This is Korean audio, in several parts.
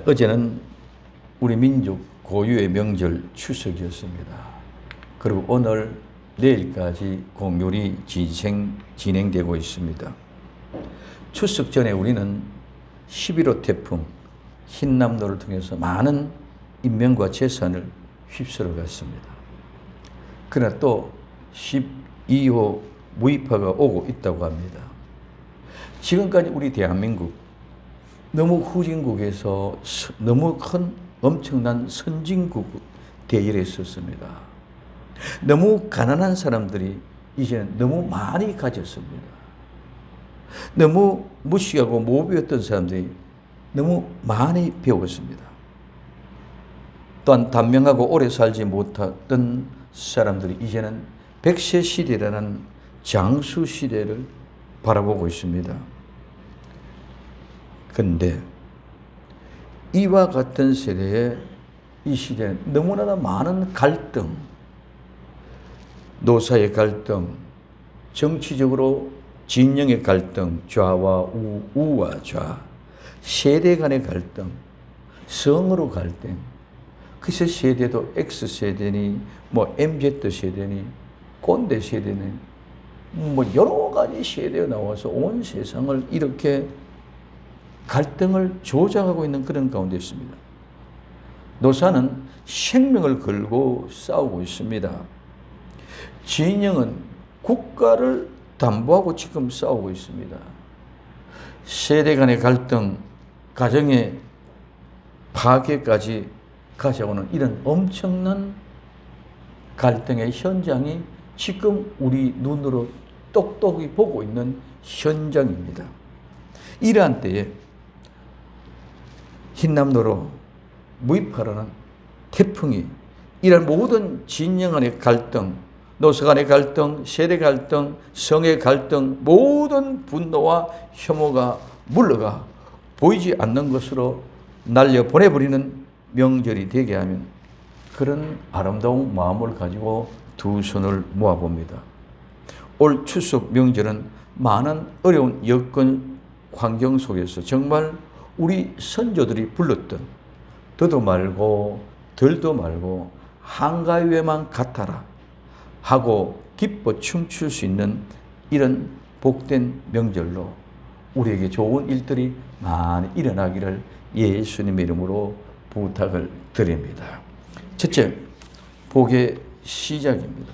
어제는 우리 민족 고유의 명절 추석이었습니다. 그리고 오늘 내일까지 공휴일이 진행되고 있습니다. 추석 전에 우리는 11호 태풍 흰남노를 통해서 많은 인명과 재산을 휩쓸어 갔습니다. 그러나 또 12호 무이파가 오고 있다고 합니다. 지금까지 우리 대한민국 너무 후진국에서 너무 큰 엄청난 선진국 대열에 있었습니다. 너무 가난한 사람들이 이제는 너무 많이 가졌습니다. 너무 무식하고 못 배웠던 사람들이 너무 많이 배웠습니다. 또한 단명하고 오래 살지 못했던 사람들이 이제는 100세 시대라는 장수 시대를 바라보고 있습니다. 그런데 이와 같은 세대에 이 시대는 너무나 많은 갈등, 노사의 갈등, 정치적으로 진영의 갈등, 좌와 우와 좌, 세대 간의 갈등, 성으로 갈등. 그래서 세대도 X세대니 MZ세대니 꼰대 세대니 여러 가지 세대가 나와서 온 세상을 이렇게 갈등을 조장하고 있는 그런 가운데 있습니다. 노사는 생명을 걸고 싸우고 있습니다. 진영은 국가를 담보하고 지금 싸우고 있습니다. 세대 간의 갈등, 가정의 파괴까지 가져오는 이런 엄청난 갈등의 현장이 지금 우리 눈으로 똑똑히 보고 있는 현장입니다. 이러한 때에 흰남노로 무이파라는 태풍이 이런 모든 진영 간의 갈등, 노사 간의 갈등, 세대 갈등, 성의 갈등, 모든 분노와 혐오가 물러가 보이지 않는 것으로 날려보내버리는 명절이 되게 하면 그런 아름다운 마음을 가지고 두 손을 모아봅니다. 올 추석 명절은 많은 어려운 여건 환경 속에서 정말 우리 선조들이 불렀던 더도 말고 덜도 말고 한가위에만 같아라 하고 기뻐 춤출 수 있는 이런 복된 명절로 우리에게 좋은 일들이 많이 일어나기를 예수님의 이름으로 부탁을 드립니다. 첫째, 복의 시작입니다.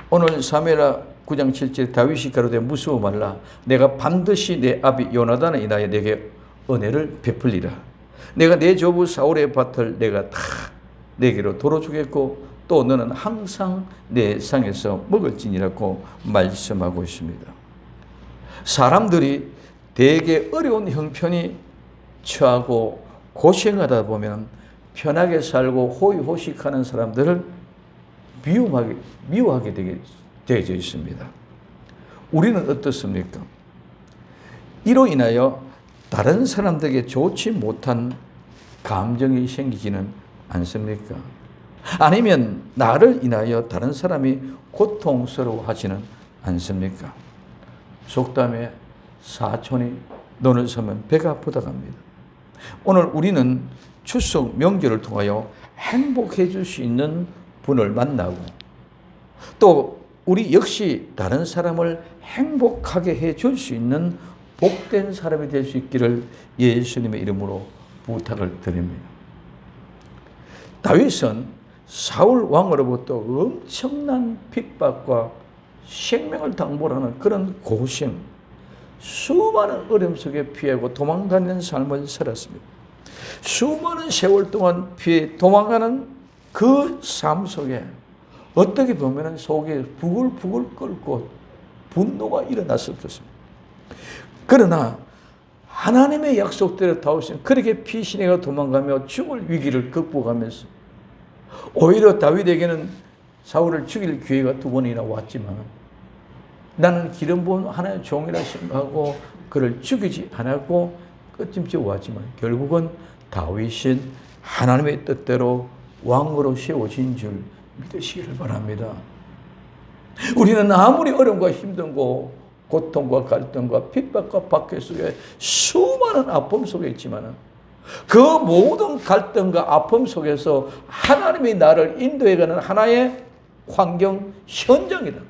오늘 사무엘하 9장 7절 다윗이 가로되 무서워 말라 내가 반드시 내 아비 요나단을 인하여 내게 은혜를 베풀리라. 내가 내 조부 사울의 밭을 내가 다 내게로 돌아주겠고 또 너는 항상 내 상에서 먹을지니라고 말씀하고 있습니다. 사람들이 되게 어려운 형편이 처하고 고생하다 보면 편하게 살고 호의호식하는 사람들을 미워하게 되어져 있습니다. 우리는 어떻습니까? 이로 인하여 다른 사람들에게 좋지 못한 감정이 생기지는 않습니까? 아니면 나를 인하여 다른 사람이 고통스러워하지는 않습니까? 속담에 사촌이 눈을 서면 배가 아프다 합니다. 오늘 우리는 추석 명절을 통하여 행복해 줄 수 있는 분을 만나고 또 우리 역시 다른 사람을 행복하게 해 줄 수 있는 복된 사람이 될 수 있기를 예수님의 이름으로 부탁을 드립니다. 다윗은 사울 왕으로부터 엄청난 핍박과 생명을 당보하는 그런 고생, 수많은 어려움 속에 피하고 도망다니는 삶을 살았습니다. 수많은 세월 동안 피해 도망가는 그 삶 속에 어떻게 보면 속에 부글부글 끓고 분노가 일어났을 것입니다. 그러나 하나님의 약속대로 다윗은 그렇게 피신해가 도망가며 죽을 위기를 극복하면서 오히려 다윗에게는 사울을 죽일 기회가 두 번이나 왔지만 나는 기름 부은 하나님의 종이라 생각하고 그를 죽이지 않았고 끝임째 왔지만 결국은 다윗은 하나님의 뜻대로 왕으로 세워진 줄 믿으시기를 바랍니다. 우리는 아무리 어려움과 힘든고 고통과 갈등과 핍박과 박해 속에 수많은 아픔 속에 있지만 그 모든 갈등과 아픔 속에서 하나님이 나를 인도해가는 하나의 환경, 현장이다.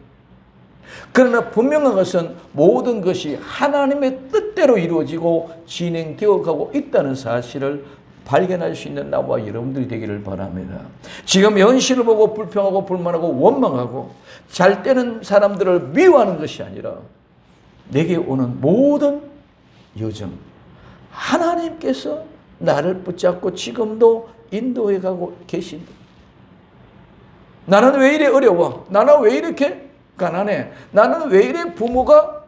그러나 분명한 것은 모든 것이 하나님의 뜻대로 이루어지고 진행되어 가고 있다는 사실을 발견할 수 있는 나와 여러분들이 되기를 바랍니다. 지금 현실을 보고 불평하고 불만하고 원망하고 잘 되는 사람들을 미워하는 것이 아니라 내게 오는 모든 여정, 하나님께서 나를 붙잡고 지금도 인도해 가고 계신다. 나는 왜 이래 어려워? 나는 왜 이렇게 가난해? 나는 왜 이래 부모가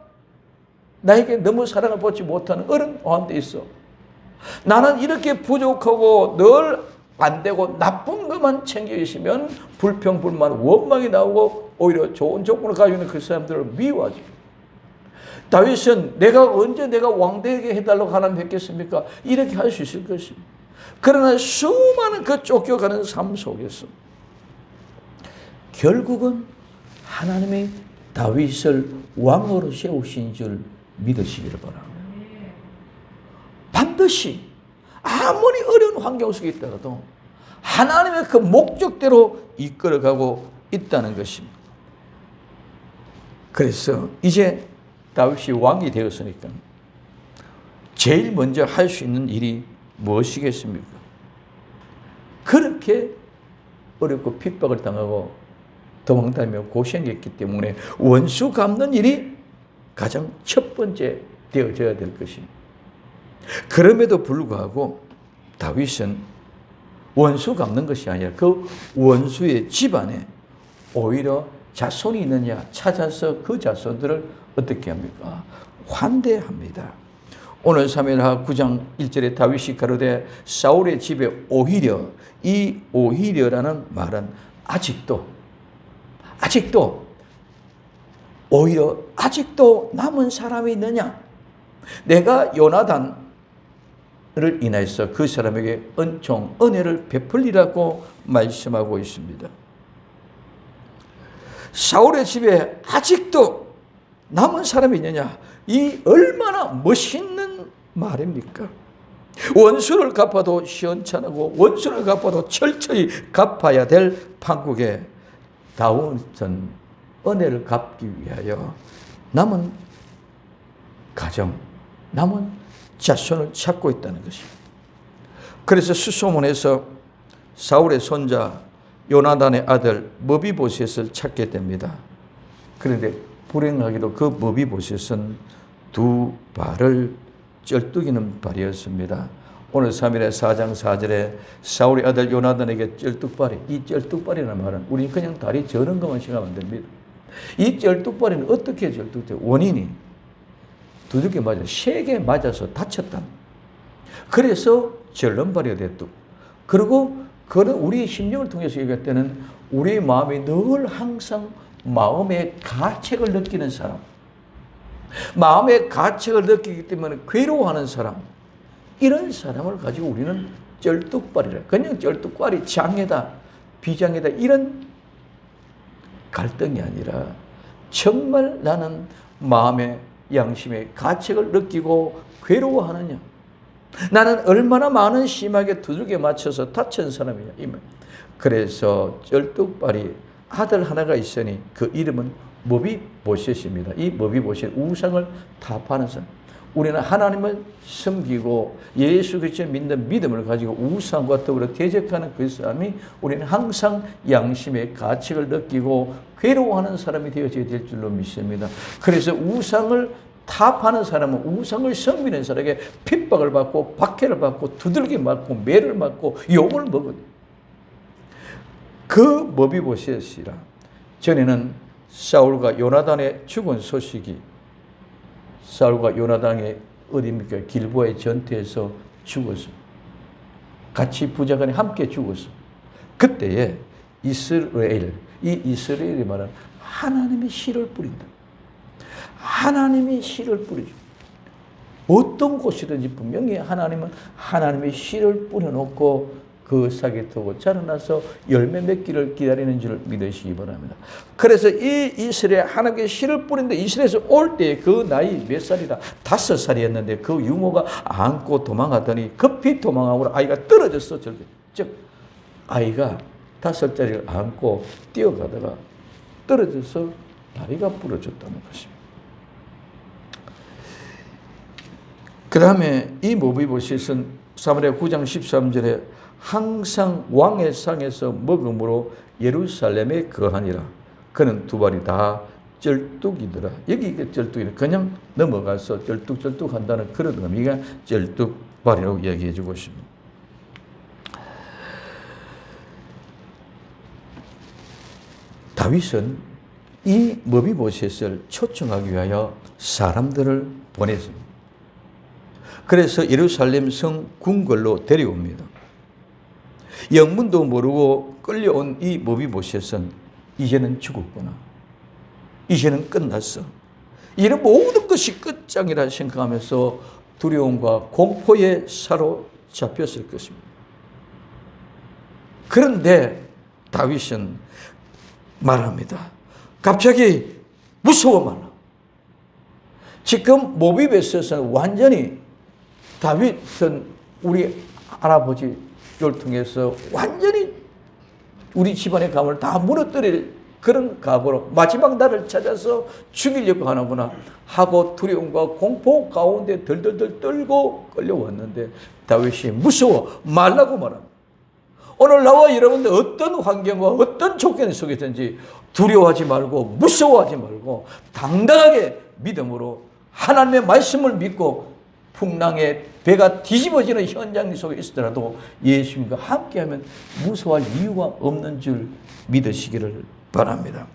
나에게 너무 사랑을 받지 못하는 어려운 데 있어? 나는 이렇게 부족하고 늘 안 되고 나쁜 것만 챙기시면 불평, 불만, 원망이 나오고 오히려 좋은 조건을 가지고 있는 그 사람들을 미워하지. 다윗은 내가 언제 내가 왕되게 해달라고 하나님 했겠습니까? 이렇게 할 수 있을 것입니다. 그러나 수많은 그 쫓겨가는 삶 속에서 결국은 하나님이 다윗을 왕으로 세우신 줄 믿으시기를 바랍니다. 반드시 아무리 어려운 환경 속에 있더라도 하나님의 그 목적대로 이끌어가고 있다는 것입니다. 그래서 이제 다윗이 왕이 되었으니까 제일 먼저 할 수 있는 일이 무엇이겠습니까? 그렇게 어렵고 핍박을 당하고 도망다니며 고생했기 때문에 원수 갚는 일이 가장 첫 번째 되어져야 될 것입니다. 그럼에도 불구하고 다윗은 원수 갚는 것이 아니라 그 원수의 집안에 오히려 자손이 있느냐 찾아서 그 자손들을 어떻게 합니까? 환대합니다. 오늘 사무엘하 9장 1절에 다윗이 가로되 사울의 집에 오히려, 이 오히려라는 말은 아직도 오히려 아직도 남은 사람이 있느냐? 내가 요나단을 인해서 그 사람에게 은총, 은혜를 베풀리라고 말씀하고 있습니다. 사울의 집에 아직도 남은 사람이 있느냐? 이 얼마나 멋있는 말입니까? 원수를 갚아도 시원찮고 원수를 갚아도 철저히 갚아야 될 판국에 다윗은 은혜를 갚기 위하여 남은 가정, 남은 자손을 찾고 있다는 것입니다. 그래서 수소문에서 사울의 손자 요나단의 아들 머비보셋을 찾게 됩니다. 그런데 불행하게도 그 머비보셋은 두 발을 쩔뚝이는 발이었습니다. 오늘 3일의 4장 4절에 사울의 아들 요나단에게 쩔뚝발이, 이 쩔뚝발이라는 말은 우리는 그냥 다리 저는 것만 생각하면 안 됩니다. 이 쩔뚝발이는 어떻게 쩔뚝돼요? 원인이 두들겨 맞아 3개 맞아서 다쳤다. 그래서 절름발이가 됐다. 그리고 그는 우리 심령을 통해서 얘기할 때는 우리 마음이 늘 항상 마음의 가책을 느끼는 사람, 마음의 가책을 느끼기 때문에 괴로워하는 사람, 이런 사람을 가지고 우리는 쩔뚝발이라. 그냥 쩔뚝발이 장애다, 비장애다 이런 갈등이 아니라 정말 나는 마음의 양심의 가책을 느끼고 괴로워하느냐? 나는 얼마나 많은 심하게 두들겨 맞춰서 다친 사람이냐? 그래서 쩔뚝발이 아들 하나가 있으니 그 이름은 머비보셋입니다. 이 머비보셋 우상을 타파하는 사람. 우리는 하나님을 섬기고 예수 그리스도를 믿는 믿음을 가지고 우상과 더불어 대적하는 그 사람이 우리는 항상 양심의 가책을 느끼고 괴로워하는 사람이 되어져야 될 줄로 믿습니다. 그래서 우상을 타파하는 사람은 우상을 섬기는 사람에게 핍박을 받고 박해를 받고 두들겨 맞고 매를 맞고 욕을 먹거든요. 그 머비보셋이라 전에는 사울과 요나단의 죽은 소식이 사울과 요나단의 어디입니까? 길보아의 전투에서 죽었어. 같이 부자간에 함께 죽었어. 그때에 이스라엘, 이 이스라엘이 말하는 하나님이 씨를 뿌린다. 하나님이 씨를 뿌리죠. 어떤 곳이든지 분명히 하나님은 하나님의 씨를 뿌려놓고 그 싹이 트고 자라나서 열매 맺기를 기다리는 줄 믿으시기 바랍니다. 그래서 이 이스라엘 하나님께 씨를 뿌린데 이스라엘에서 올 때 그 나이 몇 살이라 5살이었는데 그 유모가 안고 도망가더니 급히 도망하고 아이가 떨어졌어. 즉 아이가 5살짜리를 안고 뛰어가다가 떨어져서 다리가 부러졌다는 것입니다. 그 다음에 이 모비보셋은 사무엘하 9장 13절에 항상 왕의 상에서 먹음으로 예루살렘에 거하니라. 그는 두 발이 다 쩔뚝이더라. 여기 쩔뚝이는 그냥 넘어가서 쩔뚝쩔뚝 한다는 그런 의미가 쩔뚝발이라고 이야기해 주고 있습니다. 다윗은 이 모비보셋을 초청하기 위하여 사람들을 보냈습니다. 그래서 예루살렘 성 궁궐로 데려옵니다. 영문도 모르고 끌려온 이 모비보셋은 이제는 죽었구나. 이제는 끝났어. 이제는 모든 것이 끝장이라 생각하면서 두려움과 공포에 사로잡혔을 것입니다. 그런데 다윗은 말합니다. 갑자기 무서워 말라. 지금 모비보셋은 완전히 다윗은 우리 할아버지를 통해서 완전히 우리 집안의 가문을 다 무너뜨릴 그런 각오로 마지막 날을 찾아서 죽이려고 하는구나 하고 두려움과 공포 가운데 덜덜덜 떨고 끌려왔는데 다윗이 무서워 말라고 말합니다. 오늘 나와 여러분들 어떤 환경과 어떤 조건 속에든지 두려워하지 말고 무서워하지 말고 당당하게 믿음으로 하나님의 말씀을 믿고 풍랑에 배가 뒤집어지는 현장 속에 있더라도 예수님과 함께하면 무서워할 이유가 없는 줄 믿으시기를 바랍니다.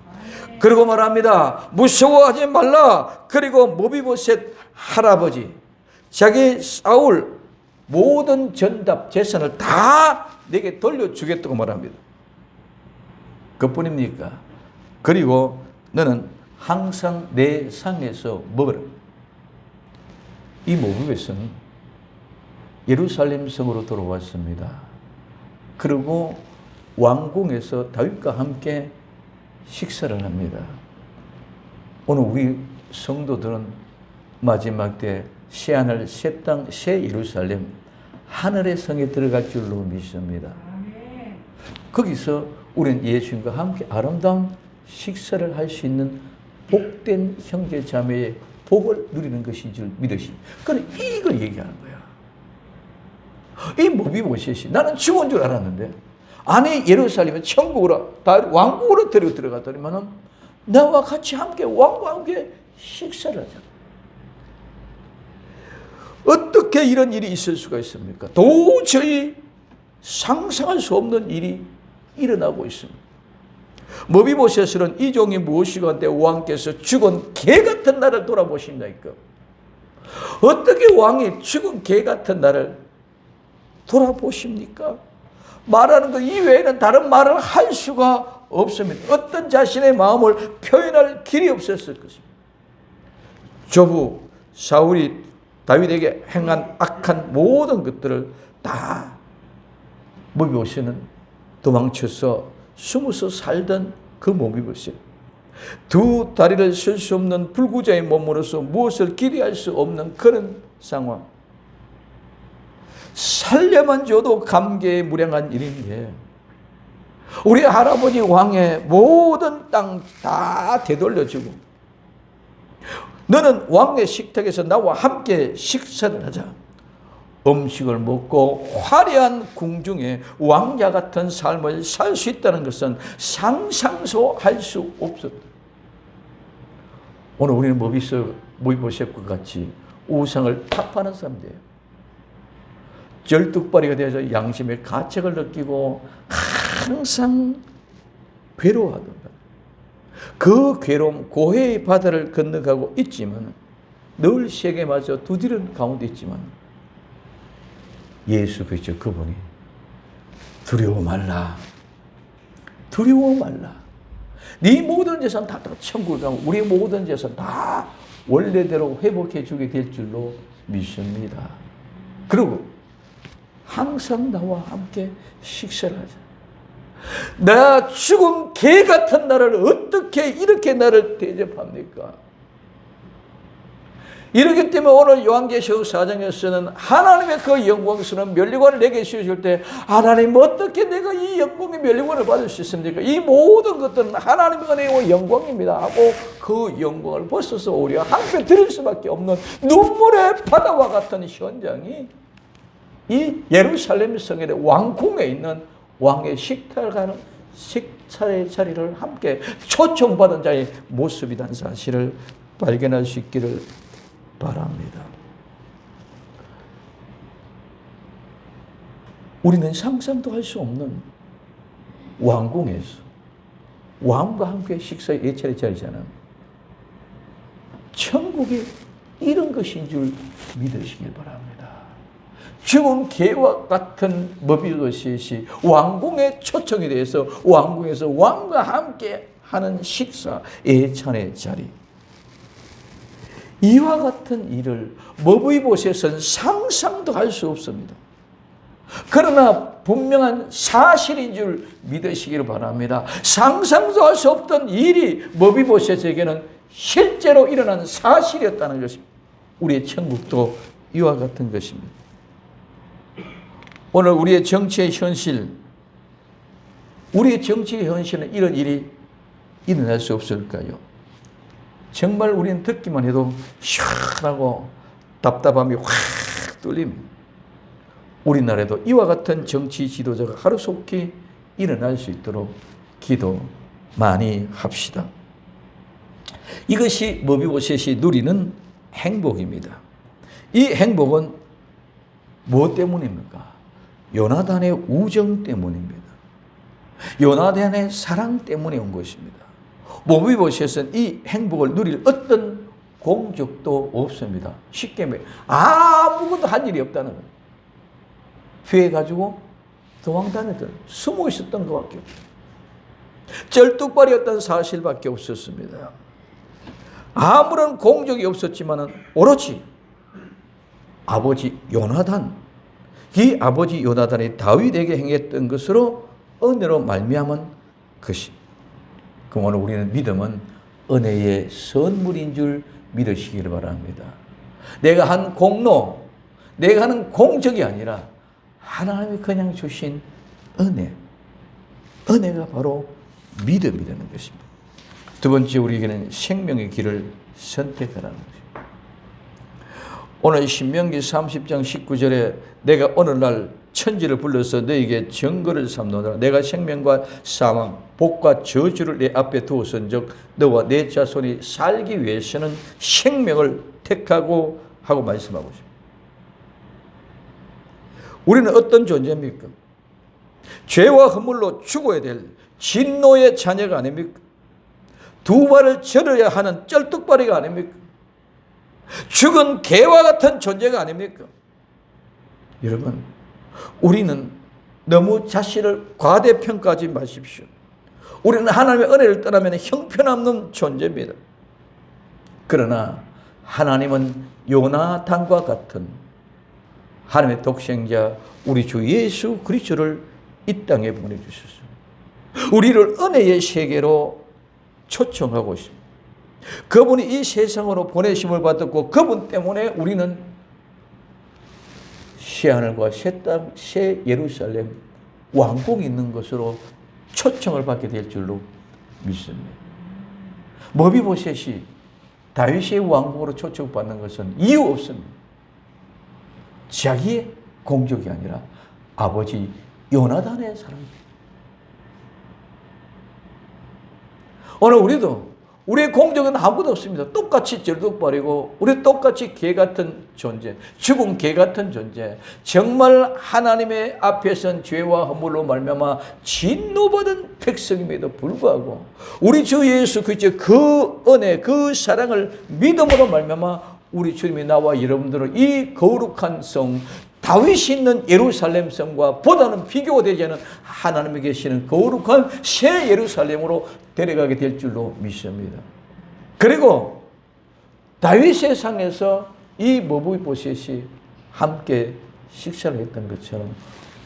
그리고 말합니다. 무서워하지 말라. 그리고 모비보셋 할아버지 자기 사울 모든 전답 재산을 다 내게 돌려주겠다고 말합니다. 그뿐입니까? 그리고 너는 항상 내 상에서 먹으라. 이 모비보셋은 예루살렘 성으로 돌아왔습니다. 그리고 왕궁에서 다윗과 함께 식사를 합니다. 오늘 우리 성도들은 마지막 때 새하늘, 새 땅, 새 예루살렘 하늘의 성에 들어갈 줄로 믿습니다. 거기서 우리는 예수님과 함께 아름다운 식사를 할 수 있는 복된 형제 자매의 복을 누리는 것인 줄 믿으십니다. 그럼 이걸 얘기하는 거야. 이 모비보셋이 나는 죽은 줄 알았는데 아니 예루살렘에 천국으로 왕국으로 데리고 들어갔더니만은 나와 같이 함께 왕과 함께 식사를 하자. 어떻게 이런 일이 있을 수가 있습니까? 도저히 상상할 수 없는 일이 일어나고 있습니다. 모비보셋은 이 종이 무엇이고 한데 왕께서 죽은 개 같은 나를 돌아보신다니까. 어떻게 왕이 죽은 개 같은 나를 돌아보십니까? 말하는 것 이외에는 다른 말을 할 수가 없습니다. 어떤 자신의 마음을 표현할 길이 없었을 것입니다. 조부 사울이 다윗에게 행한 악한 모든 것들을 다 모비보셋은 도망쳐서 숨어서 살던 그 모비보셋. 두 다리를 쓸 수 없는 불구자의 몸으로서 무엇을 기대할 수 없는 그런 상황. 살려만 줘도 감개에 무량한 일인데 우리 할아버지 왕의 모든 땅 다 되돌려주고 너는 왕의 식탁에서 나와 함께 식사를 하자. 음식을 먹고 화려한 궁중에 왕자 같은 삶을 살 수 있다는 것은 상상도 할 수 없었다. 오늘 우리는 모비보셋과 같이 우상을 타파하는 사람들이에요. 절뚝발이가 되어서 양심의 가책을 느끼고 항상 괴로워하던다. 그 괴로움, 고해의 바다를 건너가고 있지만 늘 세계 맞아 두드리는 가운데 있지만 예수 그리스도 그분이 두려워 말라. 두려워 말라. 네 모든 재산 다 천국을 가고 우리 모든 재산 다 원래대로 회복해 주게 될 줄로 믿습니다. 그리고 항상 나와 함께 식사를 하자. 나 죽은 개 같은 나를 어떻게 이렇게 나를 대접합니까? 이렇기 때문에 오늘 요한계시록 4장에서는 하나님의 그 영광스러운 면류관을 내게 씌우실 때 하나님 어떻게 내가 이 영광의 면류관을 받을 수 있습니까? 이 모든 것들은 하나님의 은혜와 영광입니다 하고 그 영광을 벗어서 오히려 함께 드릴 수밖에 없는 눈물의 바다와 같은 현장이 이 예루살렘 성의 왕궁에 있는 왕의 식사의 자리를 함께 초청받은 자의 모습이라는 사실을 발견할 수 있기를 바랍니다. 우리는 상상도 할 수 없는 왕궁에서 왕과 함께 식사의 예찰의 자리잖아요. 천국이 이런 것인 줄 믿으시길 바랍니다. 죽은 개와 같은 머비롯이 왕궁의 초청이 돼서 왕궁에서 왕과 함께 하는 식사 예찬의 자리. 이와 같은 일을 머비봇에서는 상상도 할 수 없습니다. 그러나 분명한 사실인 줄 믿으시기를 바랍니다. 상상도 할 수 없던 일이 머비봇에게는 실제로 일어난 사실이었다는 것입니다. 우리의 천국도 이와 같은 것입니다. 오늘 우리의 정치의 현실, 우리의 정치의 현실은 이런 일이 일어날 수 없을까요? 정말 우리는 듣기만 해도 시원하고 답답함이 확 뚫립니다. 우리나라에도 이와 같은 정치 지도자가 하루속히 일어날 수 있도록 기도 많이 합시다. 이것이 머비보셋이 누리는 행복입니다. 이 행복은 무엇 때문입니까? 요나단의 우정 때문입니다. 요나단의 사랑 때문에 온 것입니다. 머비보셋은 이 행복을 누릴 어떤 공적도 없습니다. 쉽게 말해 아무것도 한 일이 없다는 거예요. 피해가지고 도망다녔던, 숨어 있었던 것밖에 없어요. 쩔뚝발이었던 사실밖에 없었습니다. 아무런 공적이 없었지만 오로지 아버지 요나단, 이 아버지 요나단이 다윗에게 행했던 것으로 은혜로 말미암은 것이. 그럼 오늘 우리는 믿음은 은혜의 선물인 줄 믿으시기를 바랍니다. 내가 한 공로, 내가 하는 공적이 아니라 하나님이 그냥 주신 은혜. 은혜가 바로 믿음이라는 것입니다. 두 번째, 우리에게는 생명의 길을 선택하라는 것입니다. 오늘 신명기 30장 19절에 내가 오늘날 천지를 불러서 너에게 증거를 삼노라. 내가 생명과 사망, 복과 저주를 내 앞에 두었은즉 너와 내 자손이 살기 위해서는 생명을 택하고 하고 말씀하고 있습니다. 우리는 어떤 존재입니까? 죄와 허물로 죽어야 될 진노의 자녀가 아닙니까? 두 발을 절어야 하는 쩔뚝발이가 아닙니까? 죽은 개와 같은 존재가 아닙니까? 여러분, 우리는 너무 자신을 과대평가하지 마십시오. 우리는 하나님의 은혜를 떠나면 형편없는 존재입니다. 그러나 하나님은 요나단과 같은 하나님의 독생자 우리 주 예수 그리스도를 이 땅에 보내주셨습니다. 우리를 은혜의 세계로 초청하고 있습니다. 그분이 이 세상으로 보내심을 받았고 그분 때문에 우리는 새하늘과 새 땅, 새 예루살렘 왕국이 있는 것으로 초청을 받게 될 줄로 믿습니다. 머비보셋이 다윗의 왕국으로 초청받는 것은 이유 없습니다. 자기의 공적이 아니라 아버지 요나단의 사랑입니다. 오늘 우리도 우리의 공적은 아무것도 없습니다. 똑같이 절뚝발이고 우리 똑같이 개 같은 존재, 죽은 개 같은 존재. 정말 하나님의 앞에 선 죄와 허물로 말미암아 진노받은 백성임에도 불구하고 우리 주 예수 그리스도의 그 은혜, 그 사랑을 믿음으로 말미암아 우리 주님이 나와 여러분들을 이 거룩한 성, 다윗이 있는 예루살렘 성과 보다는 비교가 되지 않은 하나님이 계시는 거룩한 새 예루살렘으로 데려가게 될 줄로 믿습니다. 그리고 다윗의 상에서 이 머비보셋이 함께 식사를 했던 것처럼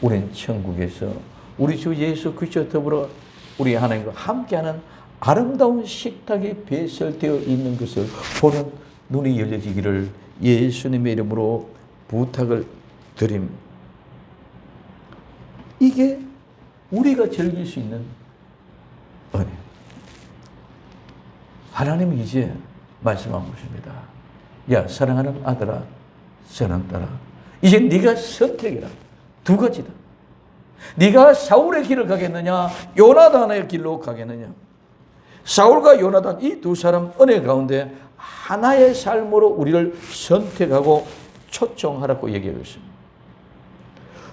우리는 천국에서 우리 주 예수 그리스도 더불어 우리 하나님과 함께하는 아름다운 식탁이 배설되어 있는 것을 보는 눈이 열려지기를 예수님의 이름으로 부탁을 드립니다. 이게 우리가 즐길 수 있는 은혜. 하나님은 이제 말씀하고 있습니다. 야, 사랑하는 아들아, 사랑하는 딸아, 이제 네가 선택이라. 두 가지다. 네가 사울의 길을 가겠느냐, 요나단의 길로 가겠느냐. 사울과 요나단 이 두 사람 은혜 가운데 하나의 삶으로 우리를 선택하고 초청하라고 얘기하고 있습니다.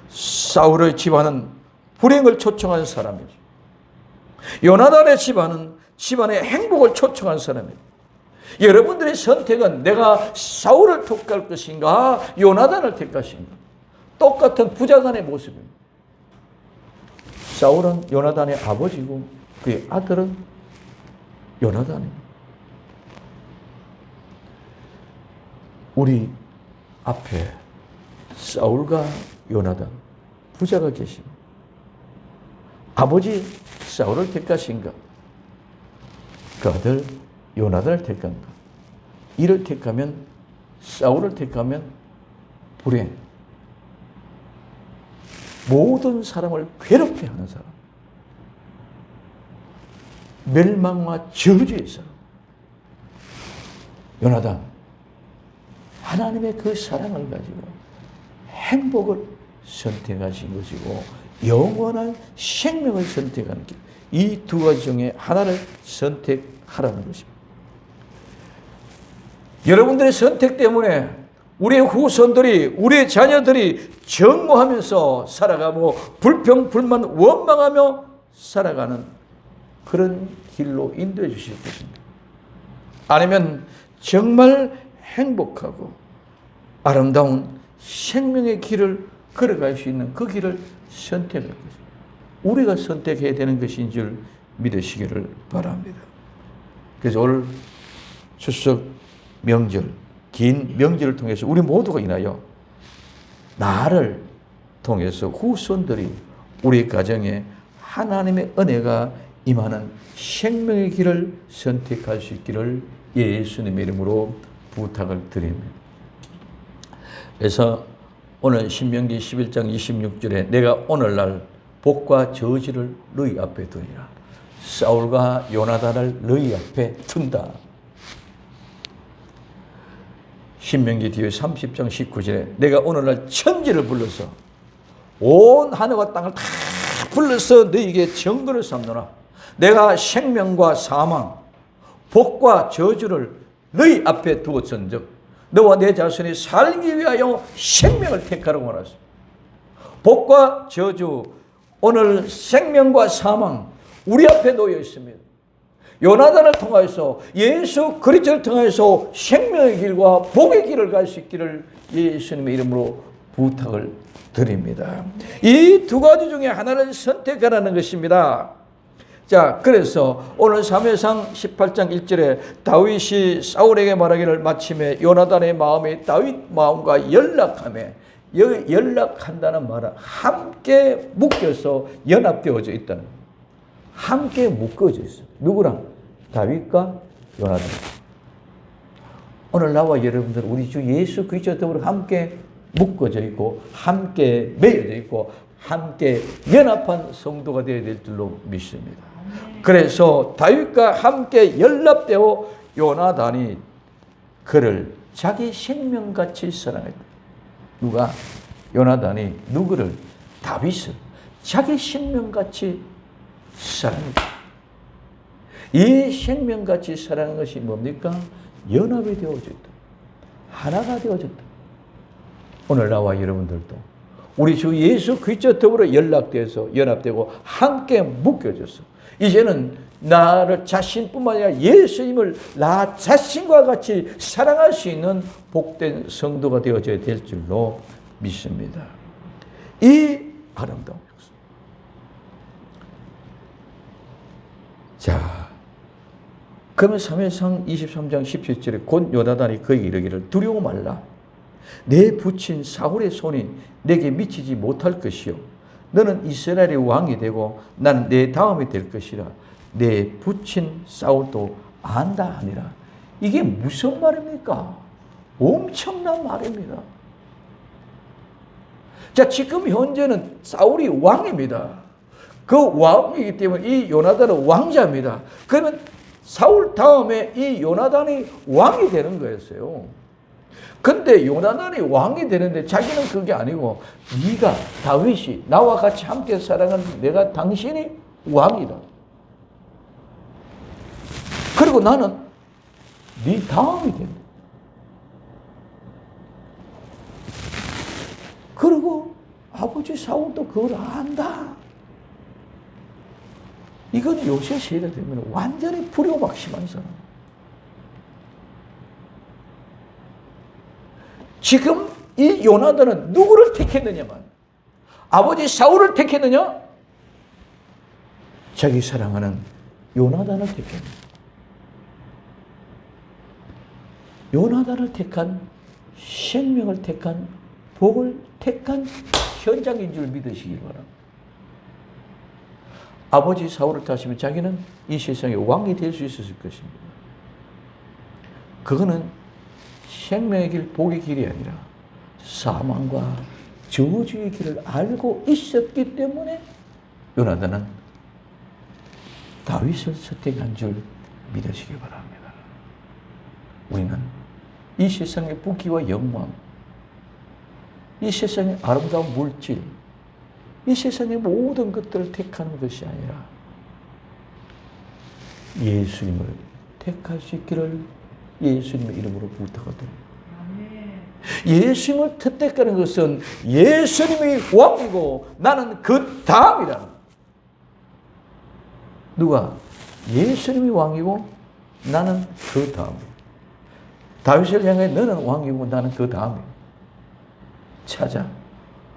사울의 집안은 불행을 초청한 사람이죠. 요나단의 집안은 집안의 행복을 초청한 사람이에요. 여러분들의 선택은 내가 사울을 택할 것인가, 요나단을 택할 것인가. 똑같은 부자간의 모습입니다. 사울은 요나단의 아버지고 그의 아들은 요나단입니다. 우리 앞에 사울과 요나단 부자가 계십니다. 아버지 사울을 택하신가? 그 아들 요나단을 택한가? 이를 택하면, 사울을 택하면 불행, 모든 사람을 괴롭게 하는 사람, 멸망과 저주의 사람. 요나단 하나님의 그 사랑을 가지고 행복을 선택하신 것이고 영원한 생명을 선택하는 길, 이 두 가지 중에 하나를 선택하라는 것입니다. 여러분들의 선택 때문에 우리의 후손들이, 우리의 자녀들이 정모하면서 살아가고 불평, 불만, 원망하며 살아가는 그런 길로 인도해 주실 것입니다. 아니면 정말 행복하고 아름다운 생명의 길을 걸어갈 수 있는 그 길을 선택할 것입니다. 우리가 선택해야 되는 것인 줄 믿으시기를 바랍니다. 그래서 오늘 추석 명절, 긴 명절을 통해서 우리 모두가 인하여 나를 통해서 후손들이 우리 가정에 하나님의 은혜가 임하는 생명의 길을 선택할 수 있기를 예수님의 이름으로 부탁을 드립니다. 그래서 오늘 신명기 11장 26절에 내가 오늘날 복과 저주를 너희 앞에 두리라. 사울과 요나단을 너희 앞에 둔다. 신명기 뒤에 30장 19절에 내가 오늘날 천지를 불러서 온 하늘과 땅을 다 불러서 너희에게 증거를 삼노라. 내가 생명과 사망, 복과 저주를 너희 앞에 두었은즉 너와 내 자손이 살기 위하여 생명을 택하라고 말했습니다. 복과 저주, 오늘 생명과 사망 우리 앞에 놓여 있습니다. 요나단을 통하여서 예수 그리스도를 통하여서 생명의 길과 복의 길을 갈 수 있기를 예수님의 이름으로 부탁을 드립니다. 이 두 가지 중에 하나를 선택하라는 것입니다. 자, 그래서 오늘 사무엘상 18장 1절에 다윗이 사울에게 말하기를 마침에 요나단의 마음이 다윗 마음과 연락하며, 연락한다는 말은 함께 묶여서 연합되어져 있다는 거예요. 함께 묶어져 있어요. 누구랑? 다윗과 요나단. 오늘 나와 여러분들 우리 주 예수 그리스도 더불어 함께 묶어져 있고 함께 매여져 있고 함께 연합한 성도가 되어야 될 줄로 믿습니다. 그래서 다윗과 함께 연합되어 요나단이 그를 자기 생명같이 사랑했다. 누가? 요나단이 누구를? 다윗을 자기 생명같이 사랑했다. 이 생명같이 사랑하는 것이 뭡니까? 연합이 되어져 있다. 하나가 되어졌다. 오늘 나와 여러분들도 우리 주 예수 그리스도 더불어 연락돼서 연합되고 함께 묶여져서 이제는 나를 자신뿐만 아니라 예수님을 나 자신과 같이 사랑할 수 있는 복된 성도가 되어져야 될 줄로 믿습니다. 이 아름다운 역사. 자, 그러면 사무엘상 23장 17절에 곧 요나단이 그에게 이르기를 두려워 말라. 내 부친 사울의 손이 내게 미치지 못할 것이요 너는 이스라엘의 왕이 되고 나는 내 다음이 될 것이라. 내 부친 사울도 안다 하니라. 이게 무슨 말입니까? 엄청난 말입니다. 자, 지금 현재는 사울이 왕입니다. 그 왕이기 때문에 이 요나단은 왕자입니다. 그러면 사울 다음에 이 요나단이 왕이 되는 거였어요. 근데 요나단이 왕이 되는데 자기는 그게 아니고 네가 다윗이 나와 같이 함께 살아가는 내가 당신이 왕이다. 그리고 나는 네 다음이 된다. 그리고 아버지 사울도 그걸 안다. 이건 요새 세대 되면 완전히 불효박심한 사람. 지금 이 요나단은 누구를 택했느냐만. 아버지 사울을 택했느냐? 자기 사랑하는 요나단을 택했느냐. 요나단을 택한, 생명을 택한, 복을 택한 현장인 줄 믿으시기 바랍니다. 아버지 사울을 택하시면 자기는 이 세상의 왕이 될 수 있었을 것입니다. 그거는 생명의 길, 복의 길이 아니라 사망과 저주의 길을 알고 있었기 때문에 요나단은 다윗을 선택한 줄 믿으시기 바랍니다. 우리는 이 세상의 부귀와 영광, 이 세상의 아름다운 물질, 이 세상의 모든 것들을 택하는 것이 아니라 예수님을 택할 수 있기를 예수님의 이름으로 부탁드립니다. 예수님을 택하는 것은 예수님이 왕이고 나는 그 다음이다. 누가? 예수님이 왕이고 나는 그 다음이다. 다윗을 향해 너는 왕이고 나는 그 다음이다. 찾아.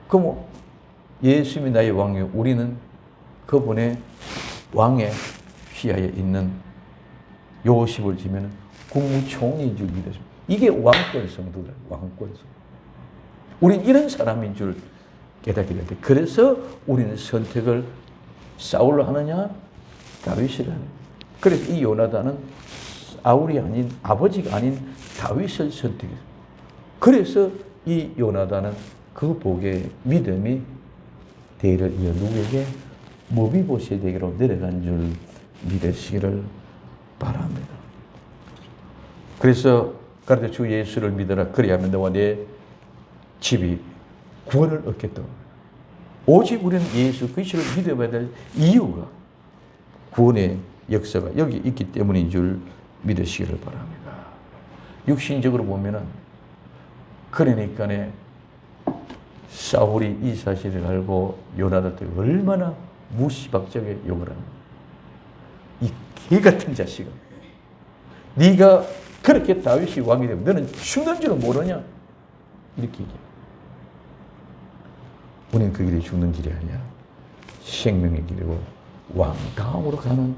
그럼 예수님이 나의 왕이고 우리는 그분의 왕의 휘하에 있는 요십을 지면 국무총리인 줄 믿으십니다. 이게 왕권 성도다. 왕권 성도. 우린 이런 사람인 줄 깨닫게 될 때, 그래서 우리는 선택을 사울로 하느냐 다윗을 하느냐. 그래서 이 요나단은 사울이 아닌, 아버지가 아닌 다윗을 선택했어요. 그래서 이 요나단은 그 복의 믿음이 대를 이어 누구에게? 무비보셋에게로 내려간 줄 믿으시기를 바랍니다. 그래서 가르쳐 주 예수를 믿어라. 그리하면 너와 내 집이 구원을 얻겠다. 오직 우리는 예수 그리스도를 믿어야 될 이유가 구원의 역사가 여기 있기 때문인 줄 믿으시기를 바랍니다. 육신적으로 보면은 그러니까 사울이 이 사실을 알고 요나단한테 얼마나 무시박적에 욕을 합니다. 이 개같은 자식아, 네가 그렇게 다윗이 왕이 되면 너는 죽는 줄은 모르냐? 이렇게 얘기해요. 우리는 그 길이 죽는 길이 아니야. 생명의 길이고 왕다음으로 가는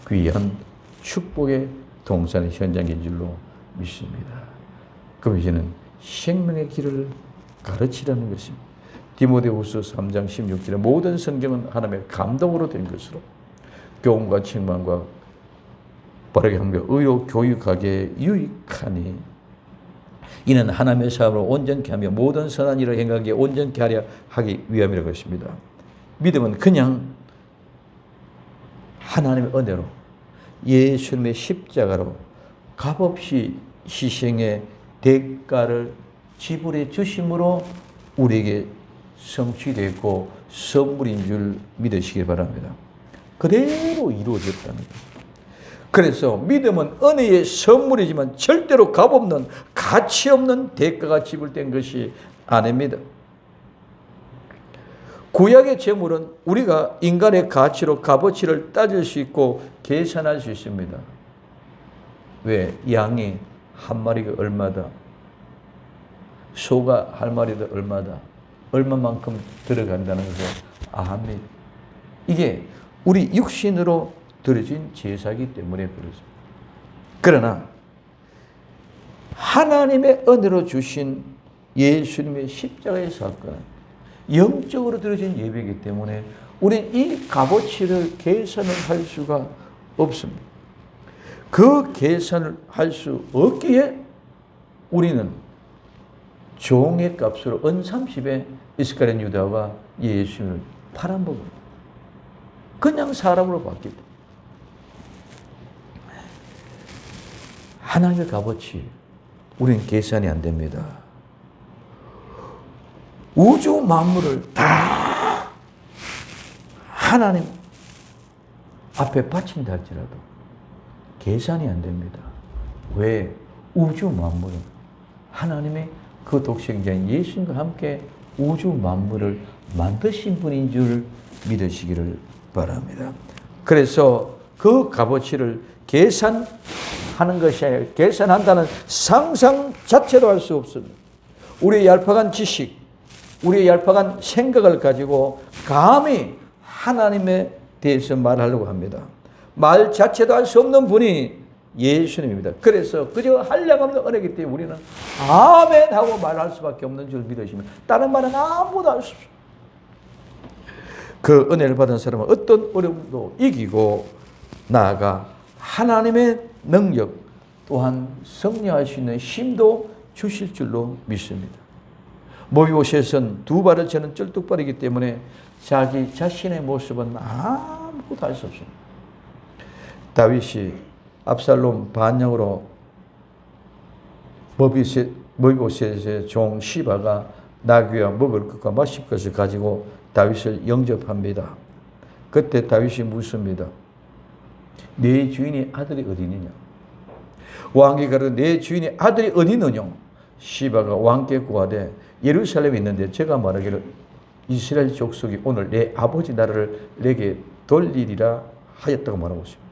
귀한 축복의 동산의 현장인 줄로 믿습니다. 그럼 이제는 생명의 길을 가르치라는 것입니다. 디모데후서 3장 16절에 모든 성경은 하나님의 감동으로 된 것으로 교훈과 책망과 바르게 함과 의로 교육하기에 유익하니 이는 하나님의 사람을 온전케 하며 모든 선한 일을 행하기에 온전케 하려 하기 위함이라고 했습니다. 믿음은 그냥 하나님의 은혜로 예수님의 십자가로 값없이 희생의 대가를 지불해 주심으로 우리에게 성취되고 선물인 줄 믿으시기 바랍니다. 그대로 이루어졌다는 거예요. 그래서 믿음은 은혜의 선물이지만 절대로 값없는 가치 없는 대가가 지불된 것이 아닙니다. 구약의 제물은 우리가 인간의 가치로 값어치를 따질 수 있고 계산할 수 있습니다. 왜? 양이 한 마리가 얼마다? 소가 한 마리가 얼마다? 얼마만큼 들어간다는 것을 압니다. 이게 우리 육신으로 드려진 제사이기 때문에 그렇습니다. 그러나 하나님의 은혜로 주신 예수님의 십자가의 사건, 영적으로 드려진 예배이기 때문에 우리는 이 값어치를 계산을 할 수가 없습니다. 그 계산을 할 수 없기에 우리는 종의 값으로 은 30에 이스카리온 유다가 예수님을 팔아먹은 그냥 사람으로 바뀌었다. 하나님의 값어치 우리는 계산이 안 됩니다. 우주 만물을 다 하나님 앞에 바친다 할지라도 계산이 안 됩니다. 왜? 우주 만물은 하나님의 그 독생자인 예수님과 함께 우주 만물을 만드신 분인 줄 믿으시기를 바랍니다. 그래서 그 값어치를 계산하는 것이 아니라 계산한다는 상상 자체도 할 수 없습니다. 우리의 얄팍한 지식, 우리의 얄팍한 생각을 가지고 감히 하나님에 대해서 말하려고 합니다. 말 자체도 할 수 없는 분이 예수님입니다. 그래서 그저 한량없는 은혜이기 때문에 우리는 아멘 하고 말할 수밖에 없는 줄 믿으시면 다른 말은 아무도 할 수 없습니다. 그 은혜를 받은 사람은 어떤 어려움도 이기고 나아가 하나님의 능력 또한 승리할 수 있는 힘도 주실 줄로 믿습니다. 모비보셋은 두 발을 저는 쩔뚝발이기 때문에 자기 자신의 모습은 아무것도 할 수 없습니다. 다윗이 압살롬 반역으로 모비보셋의 종 시바가 나귀와 먹을 것과 마실 것을 가지고 다윗을 영접합니다. 그때 다윗이 묻습니다. 내 주인의 아들이 어디 있느냐? 왕이 가로되 내 주인의 아들이 어디 있느냐? 시바가 왕께 구하되 예루살렘에 있는데 제가 말하기를 이스라엘 족속이 오늘 내 아버지 나라를 내게 돌리리라 하였다고 말하고 있습니다.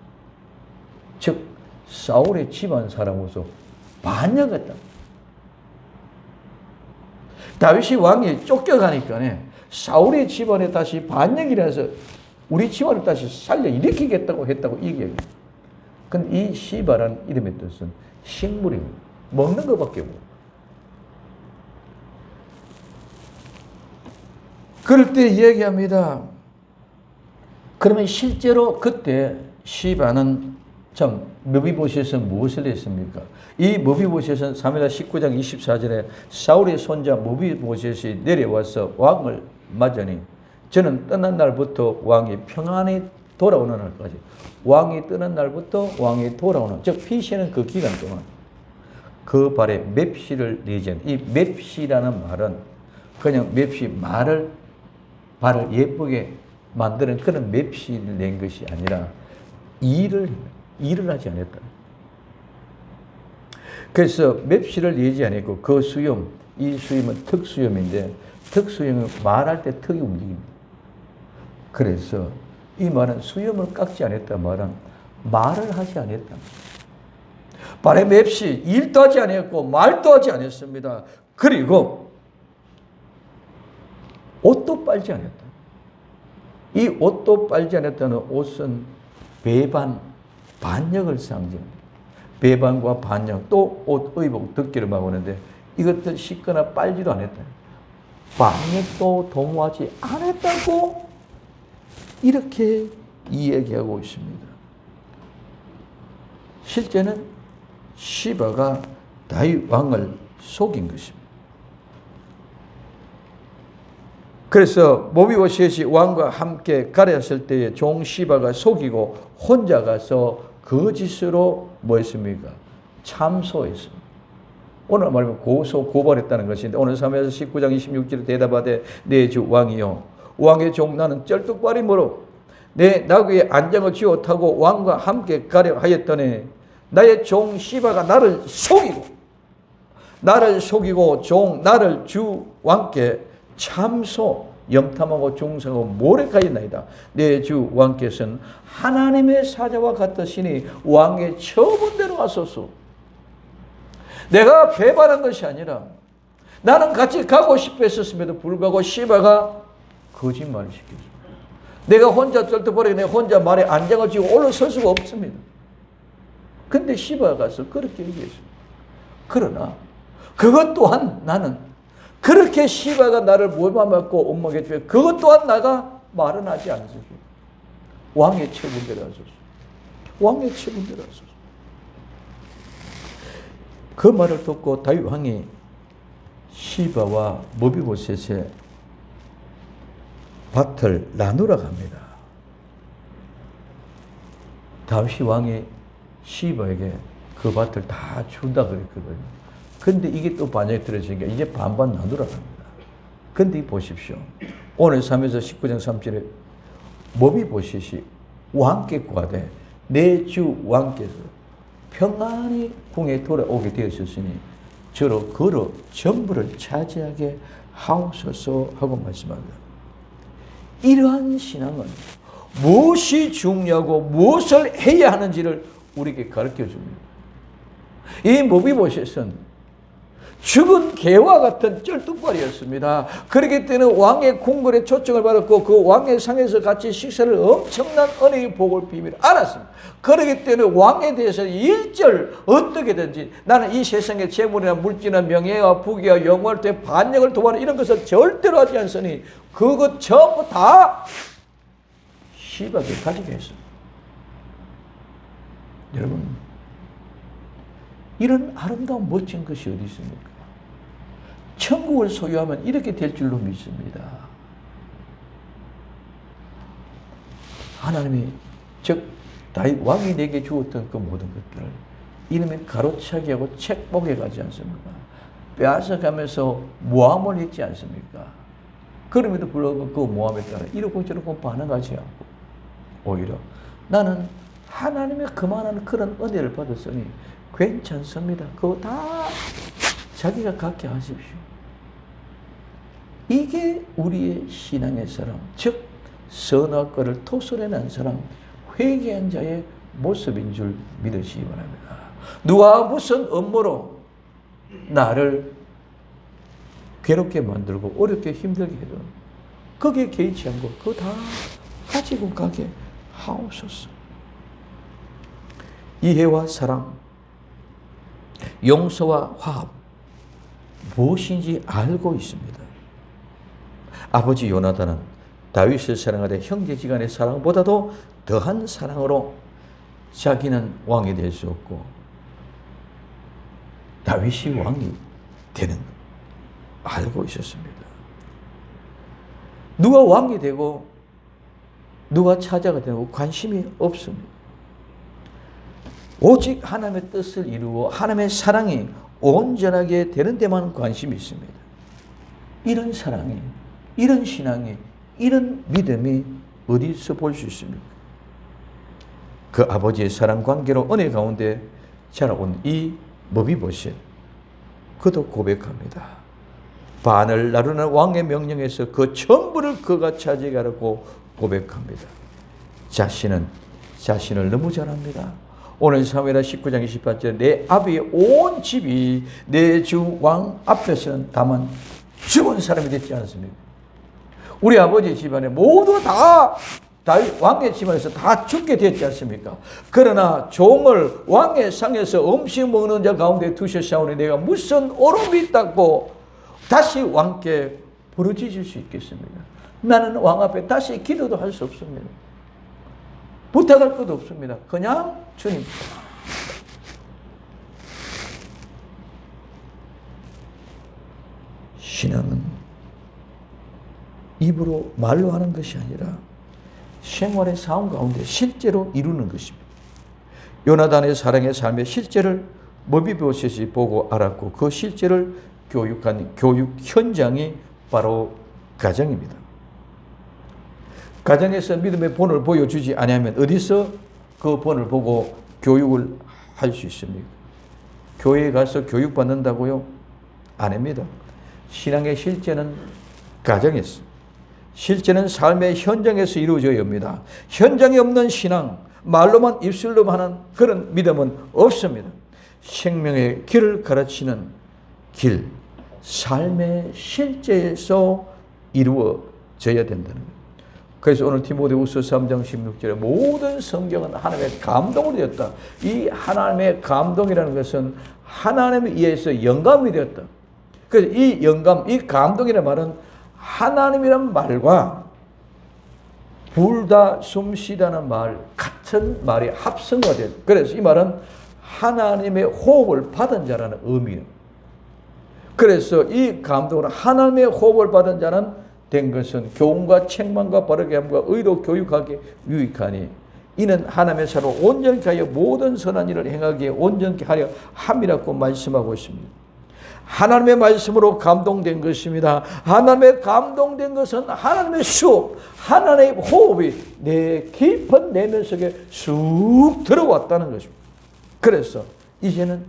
즉 사울의 집안 사람으로서 반역했다. 다윗이 왕이 쫓겨가니까 사울의 집안에 다시 반역이라서 우리 집안을 다시 살려 일으키겠다고 했다고 얘기해요. 근데 이 시바라는 이름의 뜻은 식물입니다. 먹는 것밖에 없고. 그럴 때 이야기합니다. 그러면 실제로 그때 시바는 참 모비보셋은 무엇을 했습니까? 이 모비보셋은 사무엘하 19장 24절에 사울의 손자 모비보셋이 내려와서 왕을 맞으니 저는 떠난 날부터 왕이 평안히 돌아오는 날까지 왕이 떠난 날부터 왕이 돌아오는 즉 피시는 그 기간 동안 그 발에 맵시를 내지 않는 이 맵시라는 말은 그냥 맵시 발을 예쁘게 만드는 그런 맵시를 낸 것이 아니라 일을 하지 않았다. 그래서 맵시를 내지 않았고 그 수염, 이 수염은 특수염인데 특수염은 말할 때 턱이 움직입니다. 그래서 이 말은 수염을 깎지 않았다 말은 말을 하지 않았다. 발에 맵시 일도 하지 않았고 말도 하지 않았습니다. 그리고 옷도 빨지 않았다. 이 옷도 빨지 않았다는 옷은 배반, 반역을 상징합니다. 배반과 반역, 또 옷, 의복, 덮개를 막았는데 이것들 씻거나 빨지도 않았다. 반역도 도모하지 않았다고 이렇게 이야기하고 있습니다. 실제는 시바가 다윗 왕을 속인 것입니다. 그래서 모비보셋이 왕과 함께 가려졌을 때에 종 시바가 속이고 혼자 가서 거짓으로 뭐 했습니까? 참소했습니다. 오늘 말하면 고발했다는 것인데 오늘 사무엘하 19장 26절에 대답하되 내 주 왕이요 왕의 종 나는 쩔뚝발이므로 내 나귀의 안장을 쥐어 타고 왕과 함께 가려 하였더니 나의 종 시바가 나를 속이고 종 나를 주 왕께 참소 염탐하고 중상하고 모략하였나이다. 내 주 왕께서는 하나님의 사자와 같으시니 왕의 처분대로 하소서. 내가 배반한 것이 아니라 나는 같이 가고 싶어 했었음에도 불구하고 시바가 거짓말을 시켰습니다. 내가 혼자 쩔뚝거리고 내가 혼자 말에 안장을 쥐고 올라설 수가 없습니다. 근데 시바가 가서 그렇게 얘기했습니다. 그러나 그것 또한 나는 그렇게 시바가 나를 모함받고 옥망했지만 그것 또한 나가 말은 하지 않으소서. 왕의 처분대로 하소서. 왕의 처분대로 하소서. 그 말을 듣고 다윗 왕이 시바와 머비보셋의 밭을 나누러 갑니다. 다윗 왕이 시바에게 그 밭을 다 준다 그랬거든요. 근데 이게 또 반역이 들어지니까 이제 반반 나누러 갑니다. 근데 보십시오. 오늘 3에서 19장 3절에 머비보셋이 왕께 구하되 내 주 왕께서 평안히 궁에 돌아오게 되었으니 저로 걸어 전부를 차지하게 하옵소서 하고 말씀합니다. 이러한 신앙은 무엇이 중요하고 무엇을 해야 하는지를 우리에게 가르쳐 줍니다. 이 머비보셋은 죽은 개와 같은 쩔뚝발이었습니다. 그렇기 때문에 왕의 궁궐에 초청을 받았고 그 왕의 상에서 같이 식사를 엄청난 은혜의 복을 비밀 알았습니다. 그렇기 때문에 왕에 대해서 일절 어떻게든지 나는 이 세상의 재물이나 물질이나 명예와 부귀와 영화를 통해 반역을 도하는 이런 것을 절대로 하지 않으니 그것 전부 다 시바게 가지게 했습니다. 여러분, 이런 아름다운 멋진 것이 어디 있습니까? 천국을 소유하면 이렇게 될 줄로 믿습니다. 하나님이 즉 다윗 왕이 내게 주었던 그 모든 것들을 이놈의 가로차기 하고 책복해 가지 않습니까? 빼앗아가면서 모함을 했지 않습니까? 그럼에도 불구하고 그 모함에 따라 이러고 저러고 반응하지 않고 오히려 나는 하나님의 그만한 그런 은혜를 받았으니 괜찮습니다. 그거 다 자기가 갖게 하십시오. 이게 우리의 신앙의 사람, 즉 선악과를 토설해낸 사람, 회개한 자의 모습인 줄 믿으시기 바랍니다. 누가 무슨 업무로 나를 괴롭게 만들고 어렵게 힘들게 해도 거기에 개의치 않고 그거 다 가지고 가게 하옵소서. 이해와 사랑, 용서와 화합 무엇인지 알고 있습니다. 아버지 요나단은 다윗을 사랑하되 형제지간의 사랑보다도 더한 사랑으로 자기는 왕이 될 수 없고 다윗이 왕이 되는 알고 있었습니다. 누가 왕이 되고 누가 차자가 되고 관심이 없습니다. 오직 하나님의 뜻을 이루고 하나님의 사랑이 온전하게 되는 데만 관심이 있습니다. 이런 사랑이, 이런 신앙이, 이런 믿음이 어디서 볼 수 있습니까? 그 아버지의 사랑 관계로 은혜 가운데 자라온 이 머비보셋, 그도 고백합니다. 반을 나누는 왕의 명령에서 그 전부를 그가 차지하라고 고백합니다. 자신을 너무 잘합니다. 오늘 사무엘하 19장 28절에 내 아비의 온 집이 내 주 왕 앞에서는 다만 죽은 사람이 됐지 않습니까? 우리 아버지 집안에 모두 다 다윗 왕의 집안에서 다 죽게 됐지 않습니까? 그러나 종을 왕의 상에서 음식 먹는 자 가운데 두셨사오니 내가 무슨 오름이 있다고 다시 왕께 부르짖을 수 있겠습니까? 나는 왕 앞에 다시 기도도 할 수 없습니다. 부탁할 것도 없습니다. 그냥 주님. 신앙은 입으로 말로 하는 것이 아니라 생활의 삶 가운데 실제로 이루는 것입니다. 요나단의 사랑의 삶의 실제를 머비보셋이 보고 알았고 그 실제를 교육한 교육 현장이 바로 가정입니다. 가정에서 믿음의 본을 보여주지 아니하면 어디서 그 본을 보고 교육을 할 수 있습니까? 교회에 가서 교육받는다고요? 아닙니다. 신앙의 실제는 가정에서, 실제는 삶의 현장에서 이루어져야 합니다. 현장에 없는 신앙, 말로만 입술로만 하는 그런 믿음은 없습니다. 생명의 길을 가르치는 길, 삶의 실제에서 이루어져야 된다는 것. 그래서 오늘 디모데후서 3장 16절에 모든 성경은 하나님의 감동으로 되었다. 이 하나님의 감동이라는 것은 하나님에 의해서 영감이 되었다. 그래서 이 영감, 이 감동이라는 말은 하나님이란 말과 불다 숨쉬다는 말, 같은 말이 합성가 된. 그래서 이 말은 하나님의 호흡을 받은 자라는 의미예요. 그래서 이 감동은 하나님의 호흡을 받은 자는 된 것은 교훈과 책망과 바르게 함과 의로 교육하기 유익하니 이는 하나님의 사로 온전케 하여 모든 선한 일을 행하기에 온전케 하려 함이라고 말씀하고 있습니다. 하나님의 말씀으로 감동된 것입니다. 하나님의 감동된 것은 하나님의 수업, 하나님의 호흡이 내 깊은 내면 속에 쑥 들어왔다는 것입니다. 그래서 이제는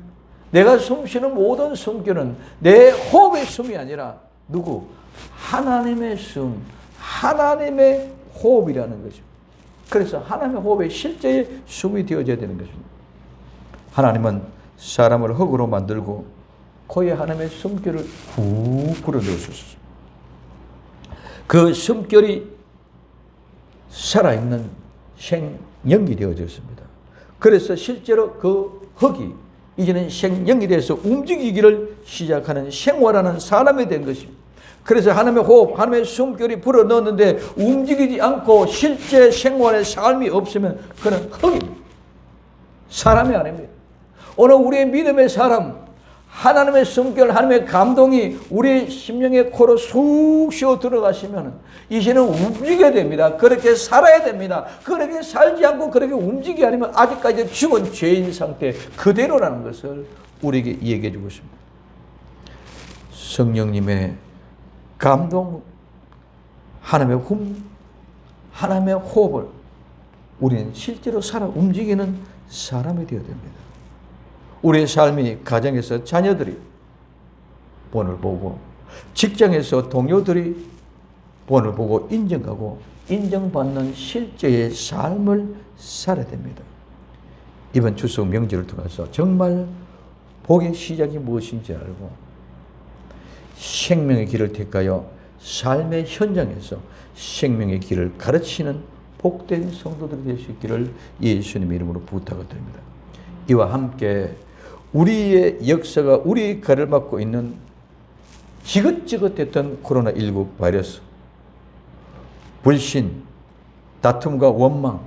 내가 숨쉬는 모든 숨결은 내 호흡의 숨이 아니라 누구? 하나님의 숨, 하나님의 호흡이라는 것입니다. 그래서 하나님의 호흡의 실제의 숨이 되어져야 되는 것입니다. 하나님은 사람을 흙으로 만들고 코에 하나님의 숨결을 훅 불어넣으셨습니다. 그 숨결이 살아있는 생명이 되어졌습니다. 그래서 실제로 그 흙이 이제는 생명이 돼서 움직이기를 시작하는 생활하는 사람이 된 것입니다. 그래서 하나님의 호흡, 하나님의 숨결이 불어넣었는데 움직이지 않고 실제 생활의 삶이 없으면 그는 흙입니다. 사람이 아닙니다. 오늘 우리의 믿음의 사람, 하나님의 숨결, 하나님의 감동이 우리의 심령의 코로 쑥 쉬어 들어가시면 이제는 움직여야 됩니다. 그렇게 살아야 됩니다. 그렇게 살지 않고 그렇게 움직이지 않으면 아직까지 죽은 죄인 상태 그대로라는 것을 우리에게 얘기해 주고 있습니다. 성령님의 감동, 하나님의 호흡을 우리는 실제로 살아 움직이는 사람이 되어야 됩니다. 우리의 삶이 가정에서 자녀들이 본을 보고 직장에서 동료들이 본을 보고 인정하고 인정받는 실제의 삶을 살아야 됩니다. 이번 추석 명절을 통해서 정말 복의 시작이 무엇인지 알고 생명의 길을 택하여 삶의 현장에서 생명의 길을 가르치는 복된 성도들이 될 수 있기를 예수님의 이름으로 부탁을 드립니다. 이와 함께 우리의 역사가 우리 가를 맡고 있는 지긋지긋했던 코로나19 바이러스, 불신, 다툼과 원망,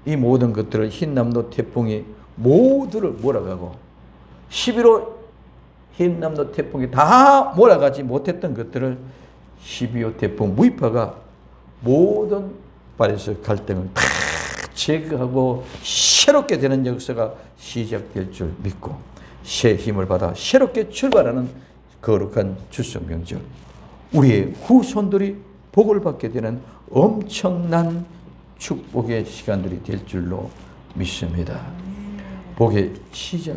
이 모든 것들을 흰남노 태풍이 모두를 몰아가고 11호 흰남노 태풍이 다 몰아가지 못했던 것들을 12호 태풍 무이파가 모든 바이러스 갈등을 다 제거하고 새롭게 되는 역사가 시작될 줄 믿고 새 힘을 받아 새롭게 출발하는 거룩한 추석 명절, 우리의 후손들이 복을 받게 되는 엄청난 축복의 시간들이 될 줄로 믿습니다. 복의 시작,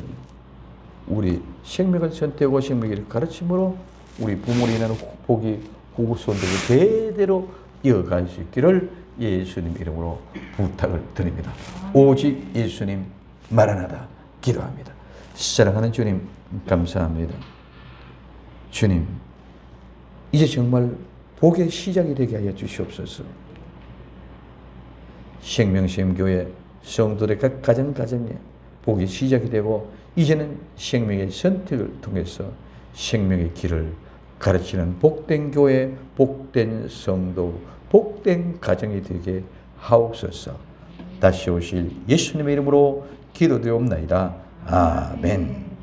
우리 생명을 선택하고 생명을 가르침으로 우리 부모를 인하는 복이 후손들이 대대로 이어갈 수 있기를 예수님 이름으로 부탁을 드립니다. 오직 예수님 마라나다 기도합니다. 사랑하는 주님 감사합니다. 주님 이제 정말 복의 시작이 되게 하여 주시옵소서. 생명샘교회 성도들의 각 가정에 복의 시작이 되고 이제는 생명의 선택을 통해서 생명의 길을 가르치는 복된 교회, 복된 성도, 복된 가정이 되게 하옵소서. 다시 오실 예수님의 이름으로 기도되옵나이다. 아멘.